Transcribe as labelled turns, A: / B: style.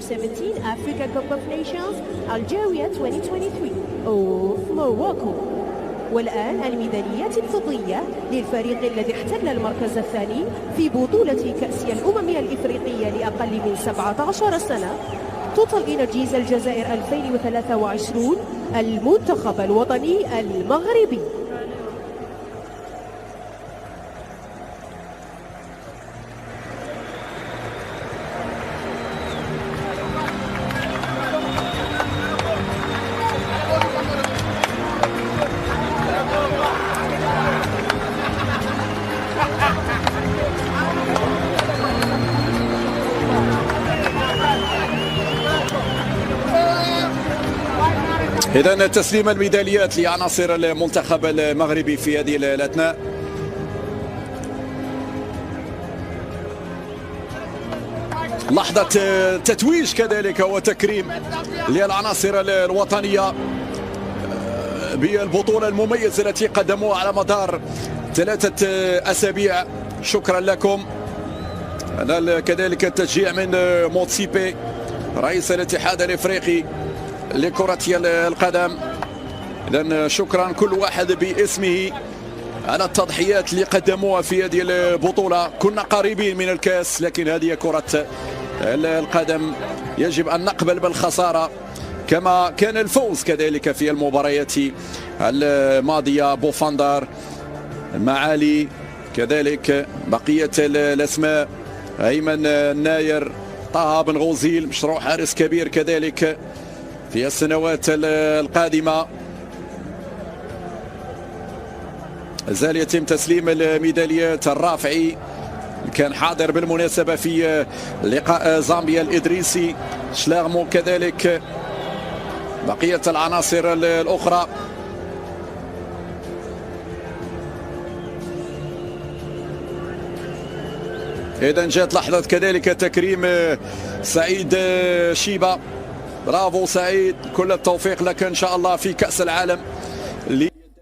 A: 17 Africa Cup of Nations Algeria 2023 of Morocco. والآن الميداليات الفضية للفريق الذي احتل المركز الثاني في بطولة كأس الأمم الإفريقية لأقل من 17 سنة توتال إنرجيز الجزائر 2023 المنتخب الوطني المغربي.
B: إذن تسليم الميداليات لعناصر المنتخب المغربي في هذه الأثناء. لحظة تتويج كذلك وتكريم للعناصر الوطنية بالبطولة المميزة التي قدموها على مدار 3 أسابيع. شكرا لكم. كذلك التشجيع من موتسيبي رئيس الاتحاد الافريقي لكرة القدم. إذن شكرا كل واحد باسمه على التضحيات اللي قدموها في هذه البطولة. كنا قريبين من الكاس، لكن هذه كرة القدم، يجب أن نقبل بالخسارة كما كان الفوز كذلك في المباريات الماضية. بوفاندار، معالي، كذلك بقية الأسماء، أيمن الناير، طه بن غوزيل، مشروع حارس كبير كذلك في السنوات القادمة. زال يتم تسليم الميداليات. الرافعي كان حاضر بالمناسبة في لقاء زامبيا الإدريسي، شلاغمو كذلك، بقية العناصر الأخرى. إذن جاءت لحظة كذلك تكريم سعيد شيبة. برافو سعيد، كل التوفيق لك إن شاء الله في كأس العالم